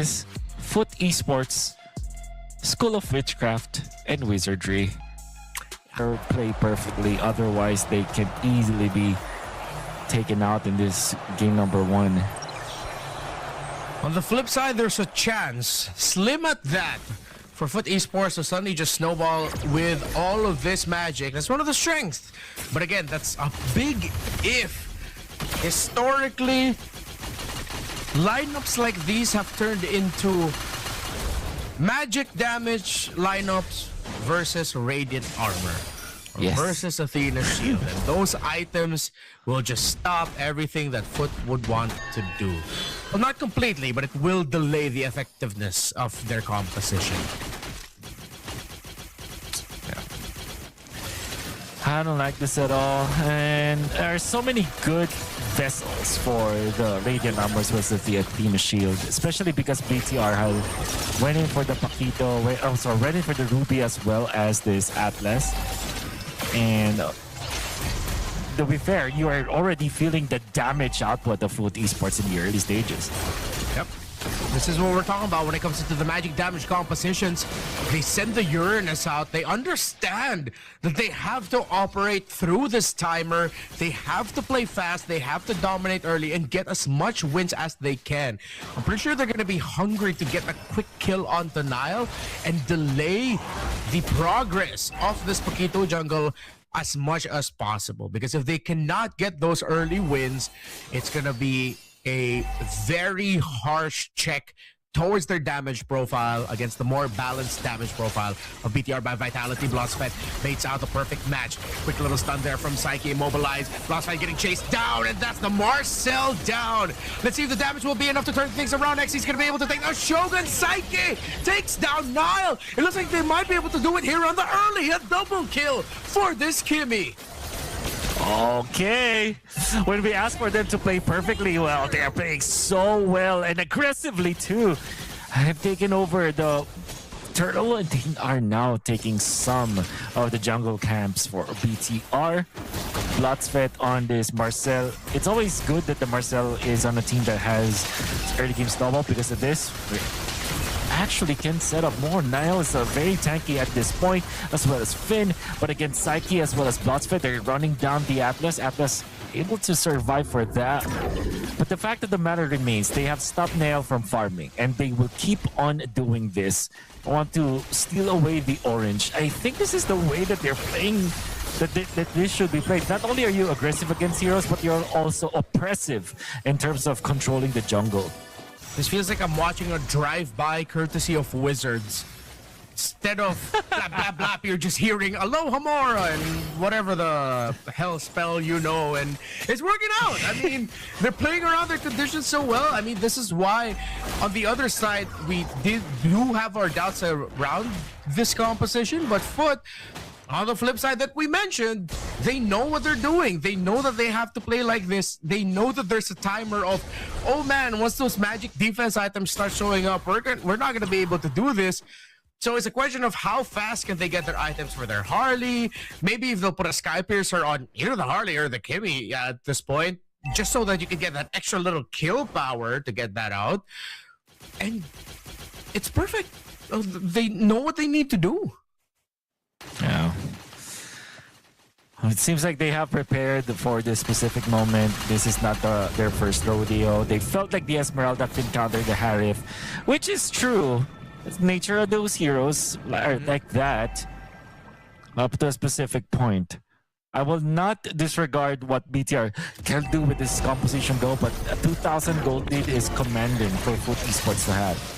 is Fut Esports, School of Witchcraft and Wizardry. Play perfectly, otherwise they can easily be taken out in this game number 1. On the flip side, there's a chance, slim at that, for Fut Esports to suddenly just snowball with all of this magic. That's one of the strengths. But again, that's a big if. Historically, lineups like these have turned into magic damage lineups versus radiant armor. Yes. Versus Athena's shield. And those items will just stop everything that Fut would want to do. Well, not completely, but it will delay the effectiveness of their composition. I don't like this at all, and there are so many good vessels for the Radiant Armors versus the Athena Shield, especially because BTR went in for the Paquito, also went in for the Ruby as well as this Atlas. And to be fair, you are already feeling the damage output of Fut Esports in the early stages. Yep. This is what we're talking about when it comes to the magic damage compositions. They send the Uranus out. They understand that they have to operate through this timer. They have to play fast. They have to dominate early and get as much wins as they can. I'm pretty sure they're going to be hungry to get a quick kill on Denial and delay the progress of this Paquito jungle as much as possible. Because if they cannot get those early wins, it's going to be a very harsh check towards their damage profile against the more balanced damage profile of BTR by Vitality. Blossfett baits out the perfect match. Quick little stun there from Psyche, immobilized. Blossfett getting chased down, and that's the Marcel down. Let's see if the damage will be enough to turn things around. He's going to be able to take a Shogun. Psyche takes down Nile. It looks like they might be able to do it here on the early. A double kill for this Kimmy. Okay, when we ask for them to play perfectly well, they are playing so well and aggressively too. Have taken over the turtle and they are now taking some of the jungle camps for BTR. Blotsfett on this Marcel. It's always good that the Marcel is on a team that has early game snowball because of this. Actually can set up more. Nile is very tanky at this point, as well as Finn, but against Psyche as well as Blotsfett, they're running down the Atlas. Atlas able to survive for that. But the fact of the matter remains, they have stopped Nile from farming, and they will keep on doing this. I want to steal away the orange. I think this is the way that they're playing, that this should be played. Not only are you aggressive against heroes, but you're also oppressive in terms of controlling the jungle. This feels like I'm watching a drive-by courtesy of Wizards. Instead of blah, blah, blah, you're just hearing Aloha Mora and whatever the hell spell you know, and it's working out. I mean, they're playing around their conditions so well. I mean, this is why on the other side, we do have our doubts around this composition, but Fut, on the flip side that we mentioned, they know what they're doing. They know that they have to play like this. They know that there's a timer of, oh man, once those magic defense items start showing up, we're not going to be able to do this. So it's a question of how fast can they get their items for their Harley. Maybe if they'll put a Sky Piercer on either the Harley or the Kimmy at this point, just so that you can get that extra little kill power to get that out. And it's perfect. They know what they need to do. Yeah. It seems like they have prepared for this specific moment. This is not their first rodeo. They felt like the Esmeralda could counter the Harif, which is true. It's the nature of those heroes are like that up to a specific point. I will not disregard what BTR can do with this composition though, but a 2,000 gold lead is commanding for Fut Esports to have.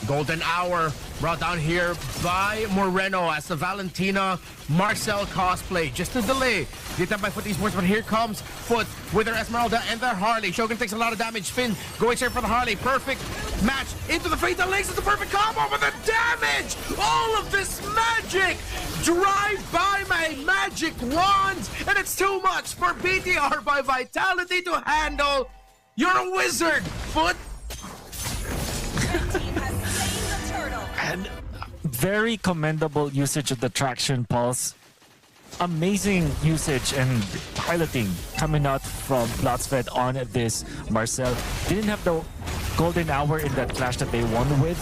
Golden Hour brought down here by Moreno as the Valentina Marcel cosplay. Just a delay. Get that by Fut Esports, but here comes Fut with their Esmeralda and their Harley. Shogun takes a lot of damage. Finn going straight for the Harley. Perfect match into the Fatal Links. It's the perfect combo with the damage. All of this magic. Drive by my magic wands. And it's too much for BTR by Vitality to handle. You're a wizard, Fut. And very commendable usage of the traction pulse. Amazing usage and piloting coming out from Blotsfett on this Marcel. Didn't have the golden hour in that clash that they won with.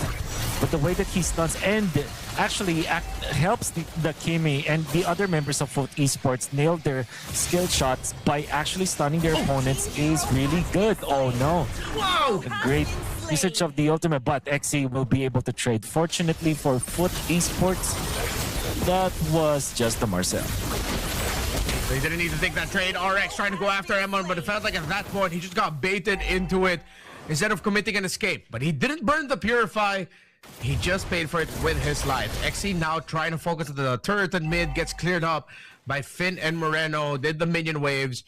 But the way that he stuns and actually helps the Kimi and the other members of Fut Esports nail their skill shots by actually stunning their opponents is really good. Oh no. Wow! A great usage of the ultimate, but XE will be able to trade. Fortunately for Fut Esports, that was just a Marcel. They didn't need to take that trade. RX trying to go after Emon, but it felt like at that point he just got baited into it instead of committing an escape. But he didn't burn the Purify. He just paid for it with his life. XE now trying to focus on the turret and mid, gets cleared up by Finn and Moreno. Did the minion waves.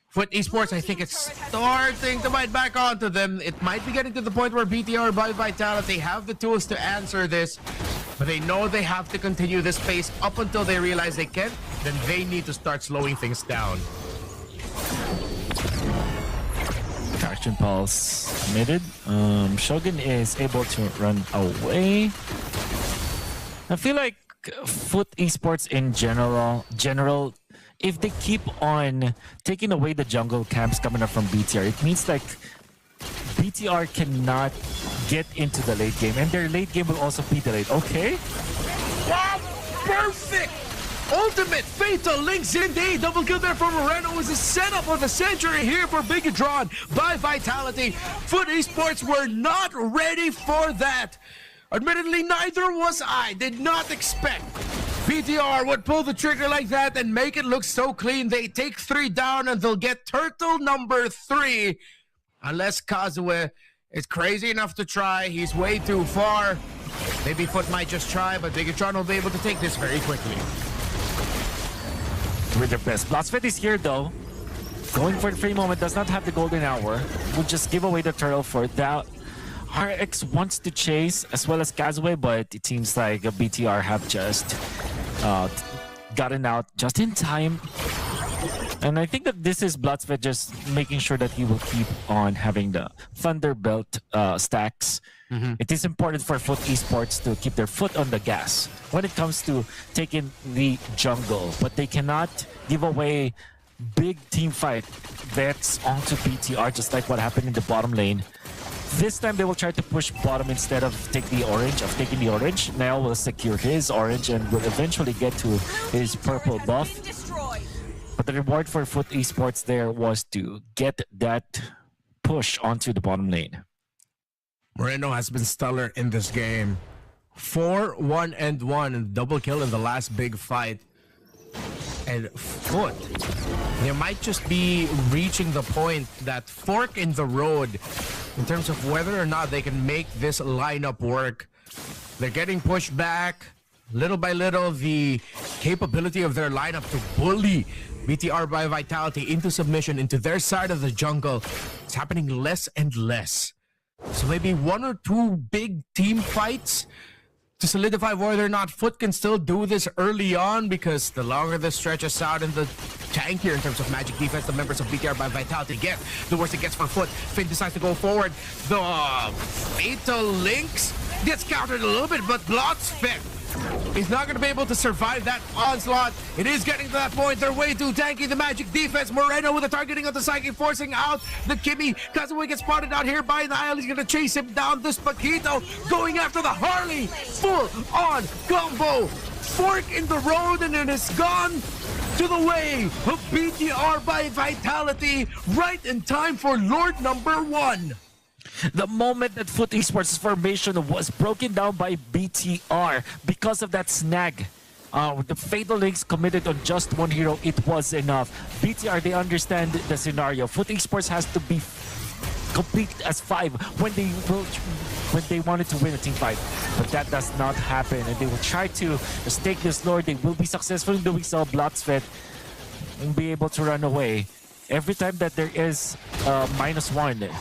Fut Esports, I think it's starting to bite back onto them. It might be getting to the point where BTR by Vitality have the tools to answer this, but they know they have to continue this pace up until they realize they can't. Then they need to start slowing things down. Traction Pulse committed. Shogun is able to run away. I feel like Fut Esports in general, if they keep on taking away the jungle camps coming up from BTR, it means like BTR cannot get into the late game, and their late game will also be delayed. Okay? Wow! Perfect! Ultimate Fatal Links indeed. Double kill there from Moreno was the setup of the century here for Bigetron by Vitality. Fut Esports were not ready for that. Admittedly, neither was I. Did not expect BTR would pull the trigger like that and make it look so clean. They take 3 down and they'll get turtle number 3. Unless Kazue is crazy enough to try. He's way too far. Maybe Fut might just try, but Bigetron will be able to take this very quickly. With their best. Bloodspit is here though. Going for the free moment, does not have the golden hour. Will just give away the turtle for that. RX wants to chase as well as Kazue, but it seems like BTR have just gotten out just in time. And I think that this is Bloodspit just making sure that he will keep on having the Thunderbelt stacks. It is important for Fut Esports to keep their foot on the gas when it comes to taking the jungle, but they cannot give away big team fight bets onto BTR, just like what happened in the bottom lane. This time they will try to push bottom instead of taking the orange. Nail will secure his orange and will eventually get to his purple buff. But the reward for Fut Esports there was to get that push onto the bottom lane. Moreno has been stellar in this game. 4-1-1, double kill in the last big fight. And Fut, they might just be reaching the point, that fork in the road, in terms of whether or not they can make this lineup work. They're getting pushed back. Little by little, the capability of their lineup to bully BTR by Vitality into submission, into their side of the jungle, is happening less and less. So maybe 1 or 2 big team fights to solidify whether or not Fut can still do this early on, because the longer this stretches out and the tankier in terms of magic defense the members of BTR by Vitality get, the worse it gets for Fut. Finn decides to go forward. The Fatal Links gets countered a little bit, but Bloodspit is not going to be able to survive that onslaught. It is getting to that point. They're way too tanky. The magic defense. Moreno with the targeting of the Psychic, forcing out the Kimi. Kazue gets spotted out here by Nile. He's going to chase him down. This Paquito going after the Harley. Full-on combo. Fork in the road, and it is gone to the way of BTR by Vitality. Right in time for Lord number 1. The moment that Fut Esports' formation was broken down by BTR because of that snag, the Fatal Links committed on just one hero, it was enough. BTR, they understand the scenario. Fut Esports has to be complete as 5 when they wanted to win a team fight, but that does not happen, and they will try to stake this Lord. They will be successful in doing so. Bloodspit will be able to run away. Every time that there is -1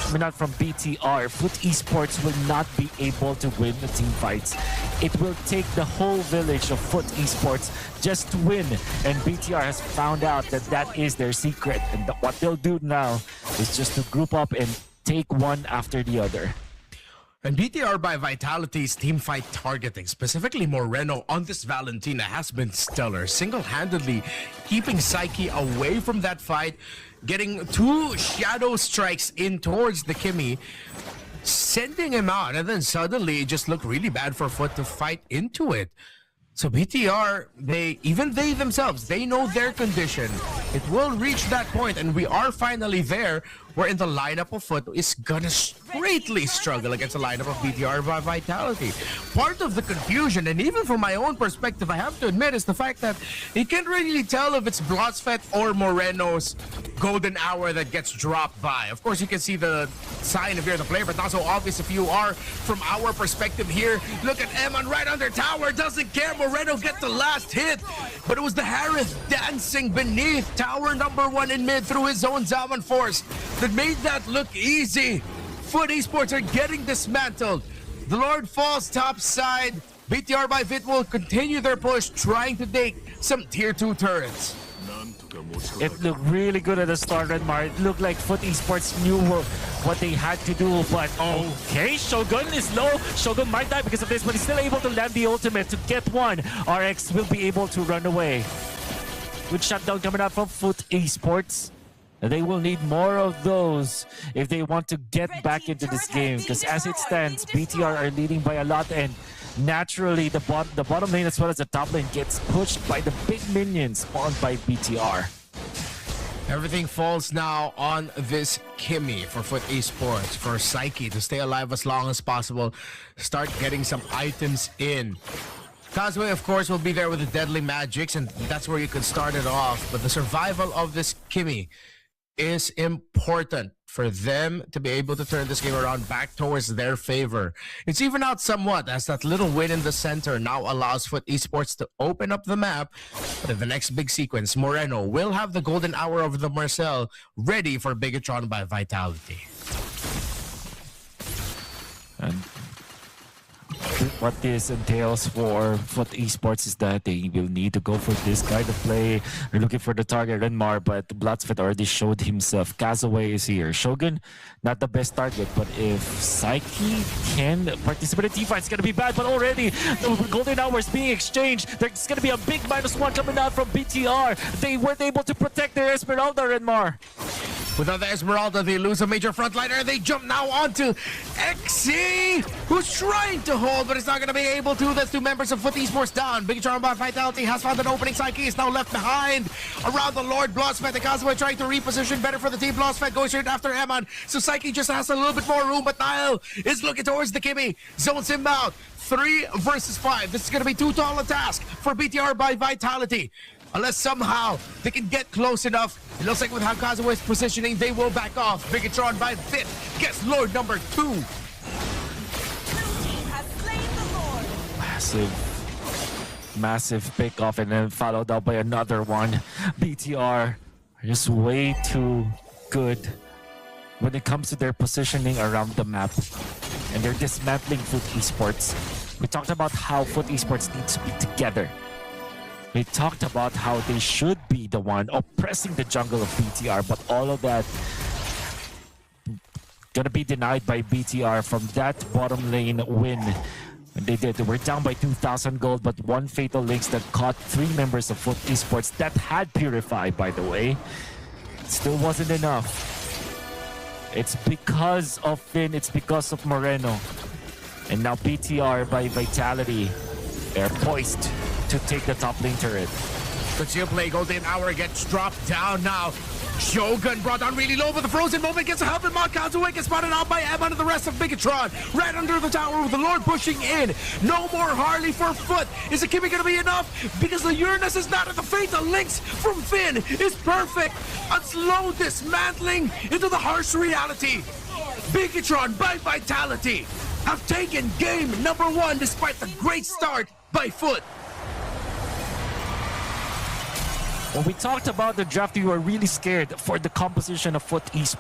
coming out from BTR, Fut Esports will not be able to win the team fights. It will take the whole village of Fut Esports just to win, and BTR has found out that that is their secret, and what they'll do now is just to group up and take one after the other. And BTR by Vitality's teamfight targeting, specifically Moreno on this Valentina, has been stellar. Single-handedly keeping Psyche away from that fight, getting 2 shadow strikes in towards the Kimi. sending him out, and then suddenly it just looked really bad for Fut to fight into it. So BTR, they themselves, they know their condition. It will reach that point, and we are finally there, wherein the lineup of Fut is gonna greatly struggle against the lineup of BTR by Vitality. Part of the confusion, and even from my own perspective, I have to admit, is the fact that you can't really tell if it's Blotsfet or Moreno's golden hour that gets dropped by. Of course, you can see the sign if you're the player, but not so obvious if you are from our perspective here. Look at Eman right under tower, doesn't care. Moreno get the last hit, but it was the Harith dancing beneath tower number 1 in mid through his own Zaman Force that made that look easy. Fut Esports are getting dismantled. The Lord falls top side. BTR by Vit will continue their push, trying to take some tier 2 turrets. It looked really good at the start, Redmar. It looked like Fut Esports knew what they had to do, but okay, Shogun is low. Shogun might die because of this, but he's still able to land the ultimate to get one. RX will be able to run away. Good shutdown coming out from Fut Esports. They will need more of those if they want to get back into this game, because as it stands, BTR are leading by a lot, and naturally the bottom lane as well as the top lane gets pushed by the big minions spawned by BTR. Everything falls now on this Kimmy for Fut Esports, for Psyche to stay alive as long as possible, start getting some items in. Kazue, of course, will be there with the deadly magics, and that's where you could start it off. But the survival of this Kimmy is important for them to be able to turn this game around back towards their favor. It's even out somewhat as that little win in the center now allows Fut Esports to open up the map. But in the next big sequence, Moreno will have the golden hour of the Marcel ready for Bigetron by Vitality. And what this entails for Fut Esports is that they will need to go for this kind of play. They're looking for the target, Renmar, but Blotsfet already showed himself. Kazaway is here. Shogun, not the best target, but if Psyche can participate in teamfight, it's going to be bad. But already, the golden hour is being exchanged. There's going to be a big -1 coming out from BTR. They weren't able to protect their Esmeralda, Renmar. Without the Esmeralda, they lose a major frontliner. They jump now onto XC, who's trying to hold, but it's not going to be able to. That's 2 members of Fut Esports down. Bigetron by Vitality has found an opening. Psyche is now left behind. Around the Lord, Blotsfet and Kazuma trying to reposition better for the team. Blotsfet goes straight after Eman. So Psyche just has a little bit more room, but Nile is looking towards the Kimmy. Zones him out. 3 versus 5. This is going to be too tall a task for BTR by Vitality. Unless somehow they can get close enough. It looks like with how Kazuha is positioning, they will back off. Bigetron by Vit gets Lord number 2. Massive pick off, and then followed up by another one. BTR are just way too good when it comes to their positioning around the map. And they're dismantling Fut Esports. We talked about how Fut Esports needs to be together. We talked about how they should be the one oppressing the jungle of BTR, but all of that gonna be denied by BTR from that bottom lane win. And they did. They were down by 2,000 gold, but 1 fatal links that caught 3 members of Fut Esports that had Purify, by the way. Still wasn't enough. It's because of Finn, it's because of Moreno. And now BTR by Vitality, they're poised to take the top lane turret. Good shield play, golden hour gets dropped down now. Shogun brought down really low, but the frozen moment gets a help, and Kazuha gets spotted out by Eman and the rest of Bigetron. Right under the tower with the Lord pushing in. No more Harley for Fut. Is the Kimmy gonna be enough? Because the Uranus is not at the fatal links from Finn is perfect. A slow dismantling into the harsh reality. Bigetron by Vitality have taken game number 1 despite the great start by Fut. When we talked about the draft, we were really scared for the composition of Fut Esports.